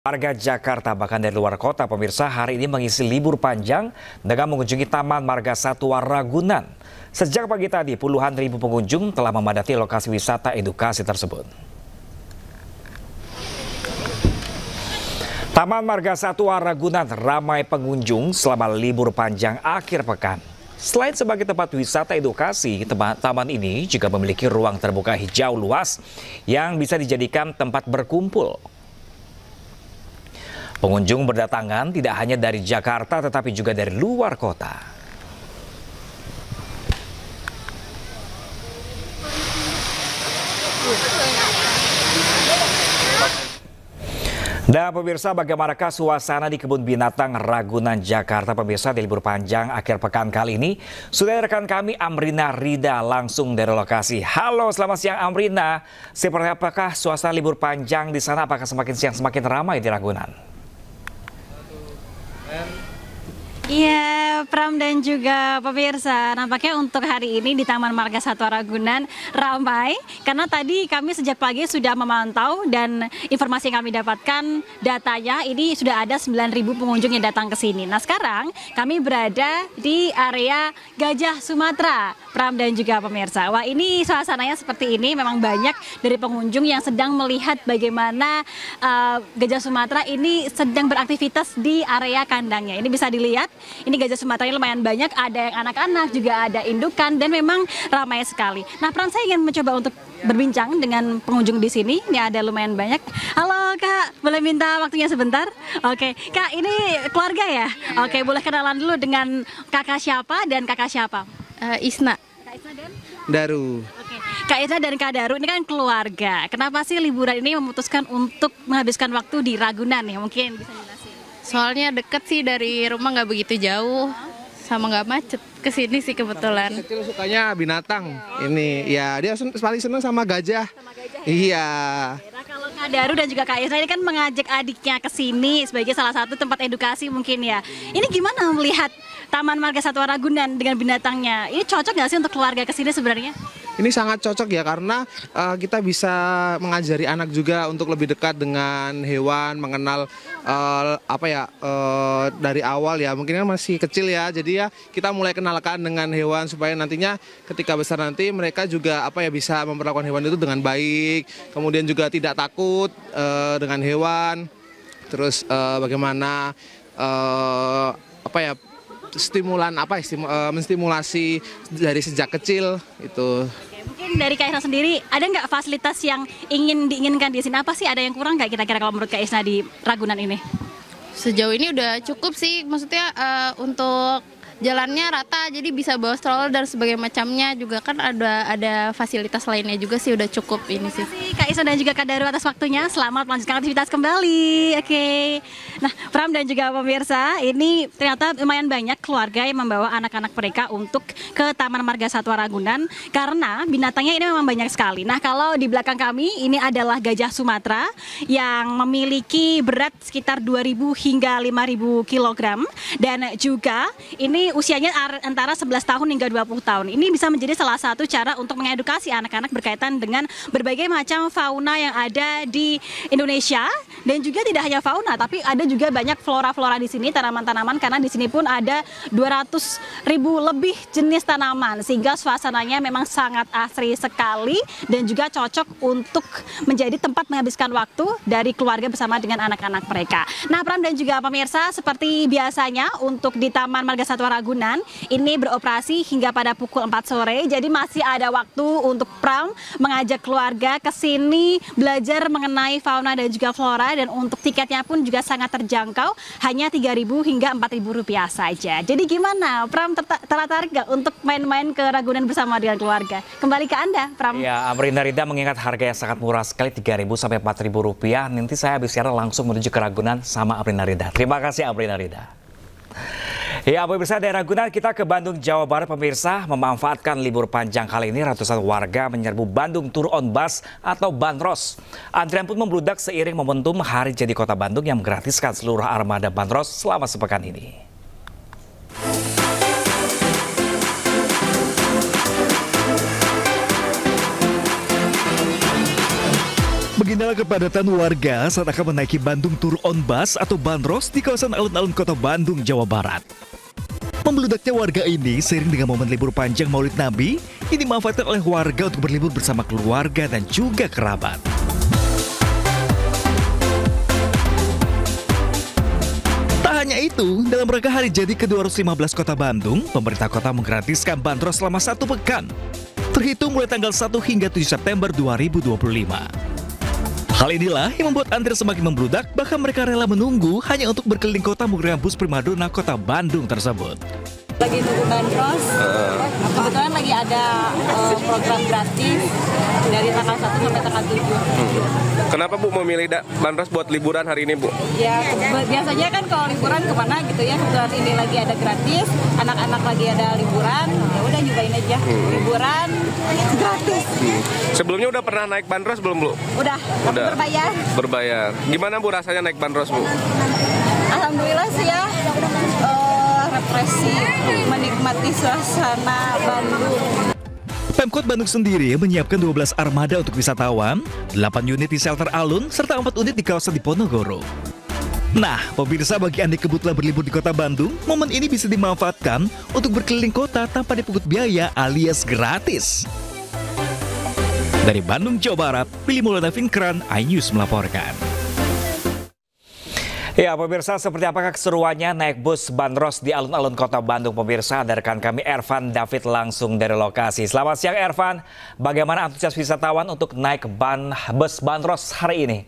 Warga Jakarta bahkan dari luar kota pemirsa hari ini mengisi libur panjang dengan mengunjungi Taman Marga Satwa Ragunan. Sejak pagi tadi puluhan ribu pengunjung telah memadati lokasi wisata edukasi tersebut. Taman Marga Satwa Ragunan ramai pengunjung selama libur panjang akhir pekan. Selain sebagai tempat wisata edukasi, taman ini juga memiliki ruang terbuka hijau luas yang bisa dijadikan tempat berkumpul. Pengunjung berdatangan tidak hanya dari Jakarta tetapi juga dari luar kota. Dan pemirsa, bagaimanakah suasana di Kebun Binatang Ragunan, Jakarta pemirsa di libur panjang akhir pekan kali ini? Sudah rekan kami Amrina Rida langsung dari lokasi. Halo, selamat siang Amrina. Seperti apakah suasana libur panjang di sana? Apakah semakin siang semakin ramai di Ragunan? Iya, Pram dan juga pemirsa, nampaknya untuk hari ini di Taman Marga Satwa Ragunan ramai karena tadi kami sejak pagi sudah memantau dan informasi yang kami dapatkan datanya ini sudah ada 9.000 pengunjung yang datang ke sini. Nah sekarang kami berada di area Gajah Sumatera, Pram dan juga pemirsa. Wah, ini suasananya seperti ini, memang banyak dari pengunjung yang sedang melihat bagaimana Gajah Sumatera ini sedang beraktivitas di area kandangnya. Ini bisa dilihat. Ini gajah Sumatera lumayan banyak, ada yang anak-anak, juga ada indukan, dan memang ramai sekali. Nah, Pram, saya ingin mencoba untuk berbincang dengan pengunjung di sini. Ini ada lumayan banyak. Halo Kak, boleh minta waktunya sebentar? Oke, Kak, ini keluarga ya? Oke, boleh kenalan dulu dengan kakak siapa dan kakak siapa? Isna. Kak Isna dan? Daru. Oke, Kak Isna dan Kak Daru ini kan keluarga. Kenapa sih liburan ini memutuskan untuk menghabiskan waktu di Ragunan ya? Mungkin bisa jelasin. Soalnya deket sih dari rumah, nggak begitu jauh, sama nggak macet. Kesini sih kebetulan. Kecil sukanya binatang. Ini ya dia paling senang sama gajah. Iya. Nah, kalau Kak Daru dan juga Kak Isna ini kan mengajak adiknya ke sini sebagai salah satu tempat edukasi mungkin ya. Ini gimana melihat Taman Marga Satwa Ragunan dengan binatangnya? Ini cocok nggak sih untuk keluarga ke sini sebenarnya? Ini sangat cocok ya karena kita bisa mengajari anak juga untuk lebih dekat dengan hewan, mengenal dari awal ya. Mungkin kan masih kecil ya. Jadi ya kita mulai kenalkan dengan hewan supaya nantinya ketika besar nanti mereka juga bisa memperlakukan hewan itu dengan baik. Kemudian juga tidak takut dengan hewan. Terus bagaimana menstimulasi dari sejak kecil itu. Mungkin dari Kak Isna sendiri, ada nggak fasilitas yang diinginkan di sini? Apa sih ada yang kurang nggak kira-kira kalau menurut Kak Isna di Ragunan ini? Sejauh ini udah cukup sih, maksudnya untuk jalannya rata, jadi bisa bawa stroller dan sebagainya macamnya juga kan ada fasilitas lainnya juga sih, udah cukup ini sih. Terima kasih Kak Isna dan juga Kak Daru atas waktunya. Selamat melanjutkan aktivitas kembali. Oke. Nah, Pram dan juga pemirsa, ini ternyata lumayan banyak keluarga yang membawa anak-anak mereka untuk ke Taman Marga Satwa Ragunan karena binatangnya ini memang banyak sekali. Nah, kalau di belakang kami ini adalah gajah Sumatera yang memiliki berat sekitar 2.000 hingga 5.000 kg dan juga ini usianya antara 11 tahun hingga 20 tahun. Ini bisa menjadi salah satu cara untuk mengedukasi anak-anak berkaitan dengan berbagai macam fauna yang ada di Indonesia dan juga tidak hanya fauna tapi ada juga banyak flora-flora di sini, tanaman-tanaman karena di sini pun ada 200.000 lebih jenis tanaman sehingga suasananya memang sangat asri sekali dan juga cocok untuk menjadi tempat menghabiskan waktu dari keluarga bersama dengan anak-anak mereka. Nah, Pram dan juga pemirsa, seperti biasanya untuk di Taman Marga Satwa Ragunan ini beroperasi hingga pada pukul 4 sore. Jadi masih ada waktu untuk Pram mengajak keluarga ke sini belajar mengenai fauna dan juga flora dan untuk tiketnya pun juga sangat terjangkau, hanya 3.000 hingga 4.000 rupiah saja. Jadi gimana? Pram tertarik nggak untuk main-main ke Ragunan bersama dengan keluarga? Kembali ke Anda, Pram. Ya, Amrina Rida mengingat harga yang sangat murah sekali 3.000 sampai 4.000 rupiah. Nanti saya habis siaran langsung menuju ke Ragunan sama Amrina Rida. Terima kasih Amrina Rida. Ya pemirsa, dari Ragunan kita ke Bandung, Jawa Barat pemirsa. Memanfaatkan libur panjang kali ini ratusan warga menyerbu Bandung Tour on Bus atau Bandros. Antrian pun membludak seiring momentum Hari Jadi Kota Bandung yang menggratiskan seluruh armada Bandros selama sepekan ini. beginilah kepadatan warga saat akan menaiki Bandung Tour on Bus atau Bandros di kawasan alun-alun kota Bandung, Jawa Barat. Membeludaknya warga ini seiring dengan momen libur panjang Maulid Nabi yang dimanfaatkan oleh warga untuk berlibur bersama keluarga dan juga kerabat. Tak hanya itu, dalam rangka hari jadi ke-215 Kota Bandung, pemerintah kota menggratiskan bandros selama 1 pekan, terhitung mulai tanggal 1 hingga 7 September 2025. Hal inilah yang membuat antrean semakin membludak, bahkan mereka rela menunggu hanya untuk berkeliling kota menggunakan bus primadona Kota Bandung tersebut. Lagi nunggu bandros, kebetulan lagi ada program gratis dari tanggal 1 sampai tanggal 7. Kenapa Bu memilih bandros buat liburan hari ini Bu? Ya biasanya kan kalau liburan kemana gitu ya, kebetulan ini lagi ada gratis, anak-anak lagi ada liburan, ya udah nyobain aja liburan gratis. Sebelumnya udah pernah naik bandros belum Bu? Udah. Berbayar. Berbayar. Gimana Bu rasanya naik bandros Bu? Alhamdulillah sih ya. Represif, menikmati suasana Bandung. Pemkot Bandung sendiri menyiapkan 12 armada untuk wisatawan, 8 unit di shelter alun, serta 4 unit di kawasan Diponegoro. Nah, pemirsa, bagi Anda yang kebetulan berlibur di kota Bandung, momen ini bisa dimanfaatkan untuk berkeliling kota tanpa dipungut biaya alias gratis. Dari Bandung, Jawa Barat, Billy Maulana Finkran, iNews melaporkan. Ya, pemirsa, seperti apakah keseruannya naik bus bandros di alun-alun kota Bandung, pemirsa? Ada rekan kami Ervan David langsung dari lokasi. Selamat siang Ervan, bagaimana antusias wisatawan untuk naik bus bandros hari ini?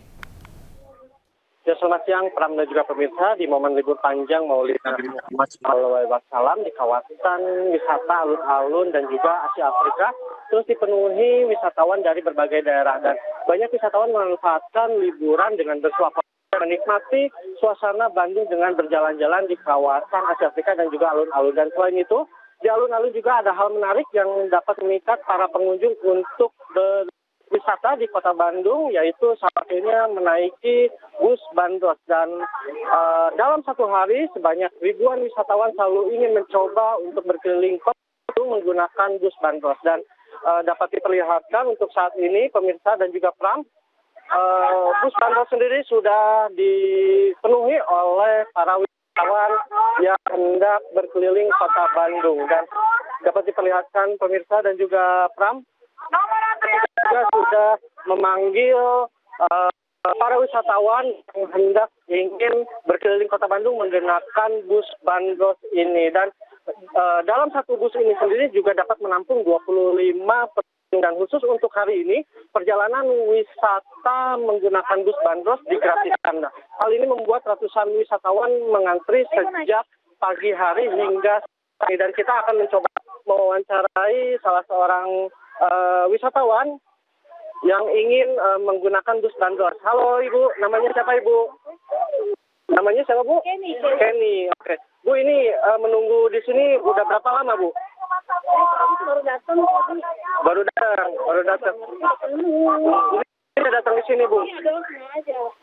Ya, selamat siang Pram dan juga pemirsa. Di momen libur panjang Maulid Nabi Muhammad SAW di kawasan wisata alun-alun dan juga Asia Afrika terus dipenuhi wisatawan dari berbagai daerah, dan banyak wisatawan memanfaatkan liburan dengan bersuah menikmati suasana Bandung dengan berjalan-jalan di kawasan Asia Afrika dan juga alun-alun. Dan selain itu, di alun-alun juga ada hal menarik yang dapat memikat para pengunjung untuk berwisata di kota Bandung, yaitu salah satunya menaiki bus bandros. Dan dalam satu hari sebanyak ribuan wisatawan selalu ingin mencoba untuk berkeliling kota Bandung menggunakan bus bandros. Dan dapat diperlihatkan untuk saat ini pemirsa dan juga Pram, bus bandros sendiri sudah dipenuhi oleh para wisatawan yang hendak berkeliling kota Bandung. Dan dapat diperlihatkan pemirsa dan juga Pram, juga sudah memanggil para wisatawan yang hendak ingin berkeliling kota Bandung menggunakan bus bandros ini. Dan dalam satu bus ini sendiri juga dapat menampung 25 dan khusus untuk hari ini, perjalanan wisata menggunakan bus bandros digratiskan. Hal ini membuat ratusan wisatawan mengantri sejak pagi hari hingga sore. Dan kita akan mencoba mewawancarai salah seorang wisatawan yang ingin menggunakan bus bandros. Halo Ibu, namanya siapa Ibu? Namanya siapa Bu? Kenny. Kenny, oke. Bu, ini menunggu di sini udah berapa lama Bu? Baru datang. Ini datang ke sini Bu.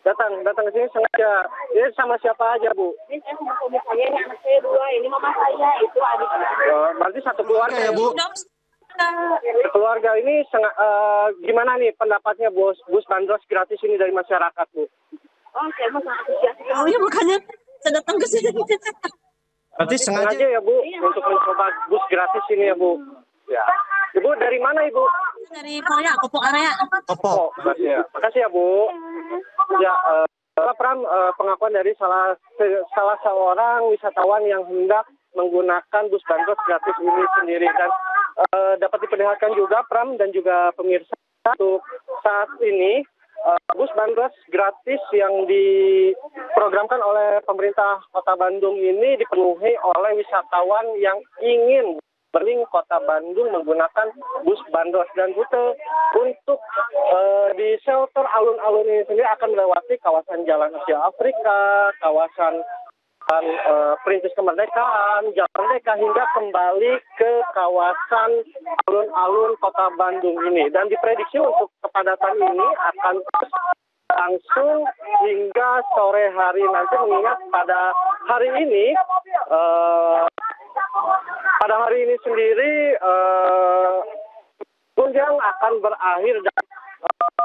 Datang ke sini sengaja. Ini sama siapa aja Bu? Ini saya sama suami saya, ini anak saya 2, ini mama saya, itu adik saya. Oh, berarti satu keluarga ya Bu? Keluarga ini gimana nih pendapatnya bus bandros gratis ini dari masyarakat Bu? Oh, saya mau sangat antusias. Oh ya, makanya saya datang ke sini. Berarti sengaja ya Bu untuk mencoba bus gratis ini ya Bu? Ya. Ibu dari mana Ibu? Dari Korea, Kopok area. Kopok. Makasih ya Bu. Ya, Pram, pengakuan dari salah seorang wisatawan yang hendak menggunakan bus bandros gratis ini sendiri. Dan dapat diperlihatkan juga Pram dan juga pemirsa, untuk saat ini bus bandros gratis yang diprogramkan oleh pemerintah Kota Bandung ini dipenuhi oleh wisatawan yang ingin berkeliling Kota Bandung menggunakan bus bandros. Dan rute untuk di shelter alun-alun ini sendiri akan melewati kawasan Jalan Asia Afrika, kawasan Perintis Kemerdekaan, Jalan Merdeka, hingga kembali ke kawasan alun-alun Kota Bandung ini. Dan diprediksi untuk kepadatan ini akan terus langsung hingga sore hari nanti, mengingat pada hari ini sendiri pengunjung akan berakhir dan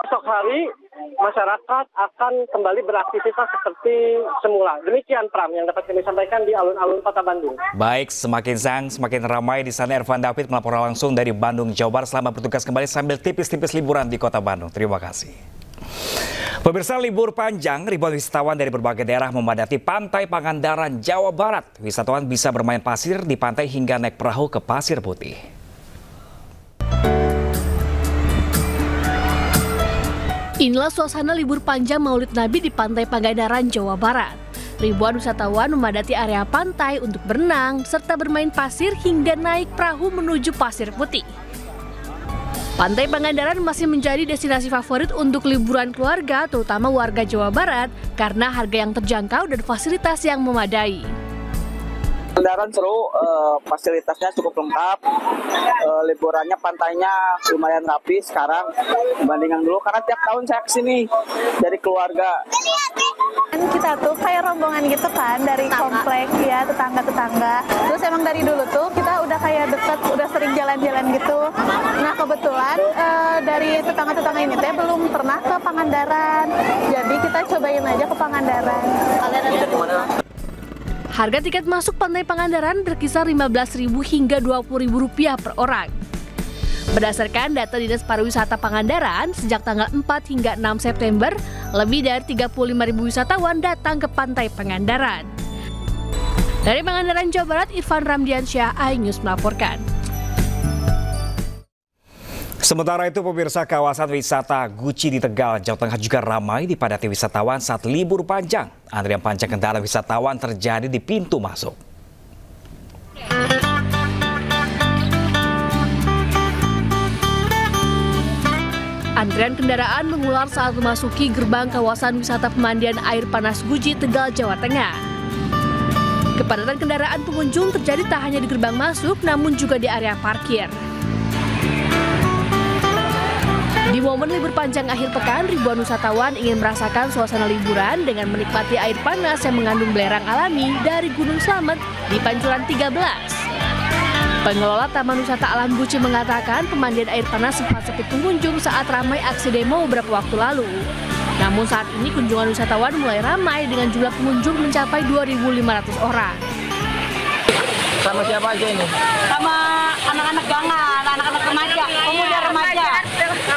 esok hari masyarakat akan kembali beraktivitas seperti semula. Demikian Pram yang dapat kami sampaikan di alun-alun Kota Bandung. Baik, semakin siang semakin ramai di sana. Ervan David melaporkan langsung dari Bandung, Jawa Barat. Selamat bertugas kembali sambil tipis-tipis liburan di Kota Bandung. Terima kasih. Pemirsa, libur panjang, ribuan wisatawan dari berbagai daerah memadati Pantai Pangandaran, Jawa Barat. Wisatawan bisa bermain pasir di pantai hingga naik perahu ke Pasir Putih. Inilah suasana libur panjang Maulid Nabi di Pantai Pangandaran, Jawa Barat. Ribuan wisatawan memadati area pantai untuk berenang serta bermain pasir hingga naik perahu menuju Pasir Putih. Pantai Pangandaran masih menjadi destinasi favorit untuk liburan keluarga, terutama warga Jawa Barat, karena harga yang terjangkau dan fasilitas yang memadai. Pangandaran seru, fasilitasnya cukup lengkap, liburannya pantainya lumayan rapi sekarang dibandingkan dulu, karena tiap tahun saya kesini dari keluarga. Kita tuh kayak rombongan gitu kan, dari komplek ya, tetangga-tetangga. Terus emang dari dulu tuh kita udah kayak deket, udah sering jalan-jalan gitu. Nah kebetulan dari tetangga-tetangga ini teh belum pernah ke Pangandaran, jadi kita cobain aja ke Pangandaran. Harga tiket masuk Pantai Pangandaran berkisar Rp15.000 hingga Rp20.000 per orang. Berdasarkan data Dinas Pariwisata Pangandaran, sejak tanggal 4 hingga 6 September, lebih dari 35.000 wisatawan datang ke Pantai Pangandaran. Dari Pangandaran, Jawa Barat, Irfan Ramdiansyah, iNews melaporkan. Sementara itu, pemirsa, kawasan wisata Guci di Tegal, Jawa Tengah juga ramai dipadati wisatawan saat libur panjang. Antrian panjang kendaraan wisatawan terjadi di pintu masuk. Antrian kendaraan mengular saat memasuki gerbang kawasan wisata pemandian air panas Guci, Tegal, Jawa Tengah. Kepadatan kendaraan pengunjung terjadi tak hanya di gerbang masuk, namun juga di area parkir. Di momen libur panjang akhir pekan, ribuan wisatawan ingin merasakan suasana liburan dengan menikmati air panas yang mengandung belerang alami dari Gunung Slamet di Pancuran 13. Pengelola Taman Wisata Alam Guci mengatakan pemandian air panas sempat sepi pengunjung saat ramai aksi demo beberapa waktu lalu. Namun saat ini kunjungan wisatawan mulai ramai dengan jumlah pengunjung mencapai 2.500 orang. Sama siapa aja ini? Sama anak-anak gangan, anak-anak remaja, pemuda remaja.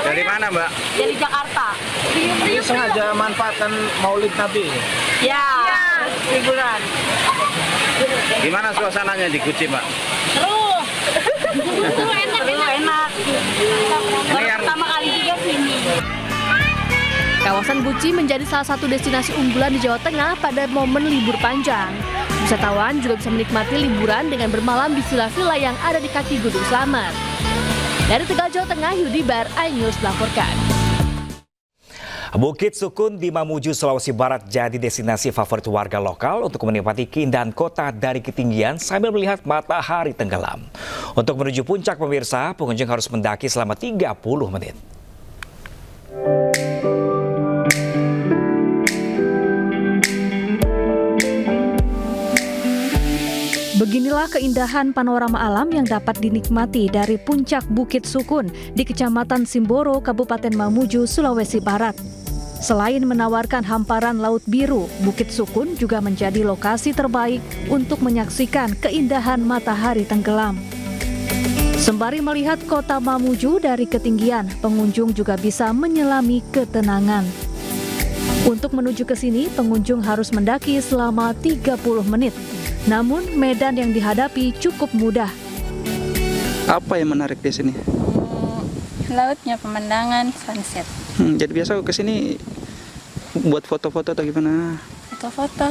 Dari mana, Mbak? Dari Jakarta. Ini sengaja manfaatkan Maulid Nabi? Ya, liburan. Gimana suasananya di Guci, Mbak? Seru. Enak. Baru pertama kali juga sini. Kawasan Guci menjadi salah satu destinasi unggulan di Jawa Tengah pada momen libur panjang. Wisatawan juga bisa menikmati liburan dengan bermalam di villa-villa yang ada di kaki Gunung Slamet. Dari Tegal, Jawa Tengah, Yudi Bar, iNews melaporkan. Bukit Sukun di Mamuju, Sulawesi Barat jadi destinasi favorit warga lokal untuk menikmati keindahan kota dari ketinggian sambil melihat matahari tenggelam. Untuk menuju puncak, pemirsa, pengunjung harus mendaki selama 30 menit. Beginilah keindahan panorama alam yang dapat dinikmati dari puncak Bukit Sukun di Kecamatan Simboro, Kabupaten Mamuju, Sulawesi Barat. Selain menawarkan hamparan laut biru, Bukit Sukun juga menjadi lokasi terbaik untuk menyaksikan keindahan matahari tenggelam. Sembari melihat kota Mamuju dari ketinggian, pengunjung juga bisa menyelami ketenangan. Untuk menuju ke sini, pengunjung harus mendaki selama 30 menit. Namun, medan yang dihadapi cukup mudah. Apa yang menarik di sini? Lautnya, pemandangan, sunset. Jadi biasa ke sini buat foto-foto atau gimana? Foto-foto.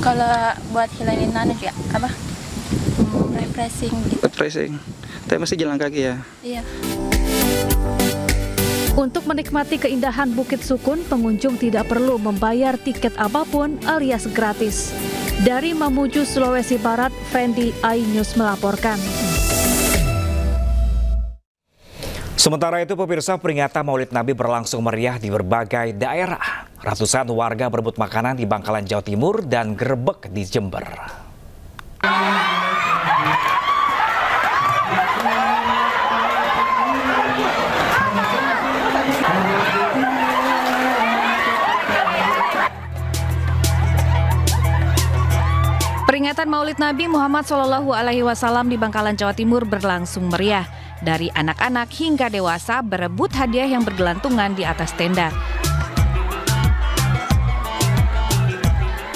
Kalau buat hilangin juga apa? Refreshing gitu. Refreshing. Tapi masih jalan kaki ya? Iya. Untuk menikmati keindahan Bukit Sukun, pengunjung tidak perlu membayar tiket apapun alias gratis. Dari Mamuju, Sulawesi Barat, Fendi, iNews melaporkan. Sementara itu, pemirsa, peringatan Maulid Nabi berlangsung meriah di berbagai daerah. Ratusan warga berebut makanan di Bangkalan, Jawa Timur dan Grebek di Jember. Peringatan Maulid Nabi Muhammad SAW di Bangkalan, Jawa Timur berlangsung meriah. Dari anak-anak hingga dewasa berebut hadiah yang bergelantungan di atas tenda.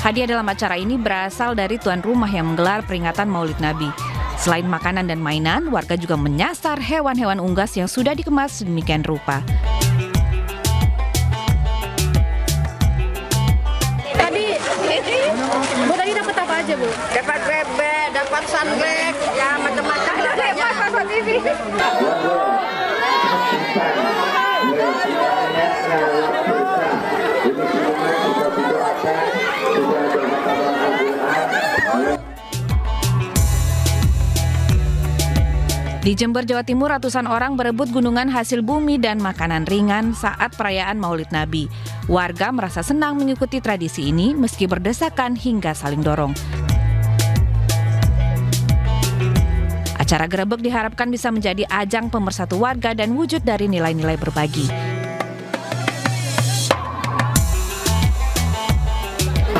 Hadiah dalam acara ini berasal dari tuan rumah yang menggelar peringatan Maulid Nabi. Selain makanan dan mainan, warga juga menyasar hewan-hewan unggas yang sudah dikemas sedemikian rupa. Tadi dapat apa aja, Bu? Dapat bebek, dapat sunblock, ya macam-macam. Ada TV. Di Jember, Jawa Timur, ratusan orang berebut gunungan hasil bumi dan makanan ringan saat perayaan Maulid Nabi. Warga merasa senang mengikuti tradisi ini meski berdesakan hingga saling dorong. Acara gerebek diharapkan bisa menjadi ajang pemersatu warga dan wujud dari nilai-nilai berbagi.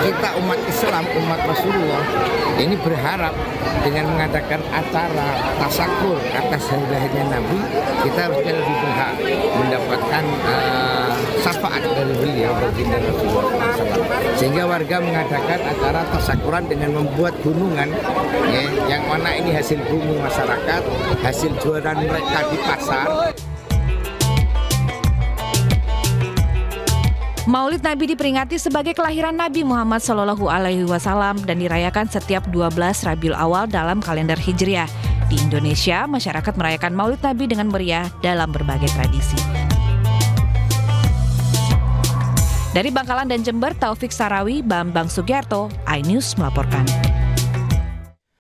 Kita umat Islam, umat Rasulullah ini berharap dengan mengadakan acara tasakur atas hari lahirnya Nabi, kita harusnya lebih berhak mendapatkan syafaat dari beliau baginda Rasulullah SAW. Sehingga warga mengadakan acara tasakuran dengan membuat gunungan, ya, yang mana ini hasil bumi masyarakat, hasil jualan mereka di pasar. Maulid Nabi diperingati sebagai kelahiran Nabi Muhammad SAW dan dirayakan setiap 12 Rabiul Awal dalam kalender Hijriah. Di Indonesia, masyarakat merayakan Maulid Nabi dengan meriah dalam berbagai tradisi. Dari Bangkalan dan Jember, Taufik Sarawi, Bambang Sugiarto, iNews melaporkan.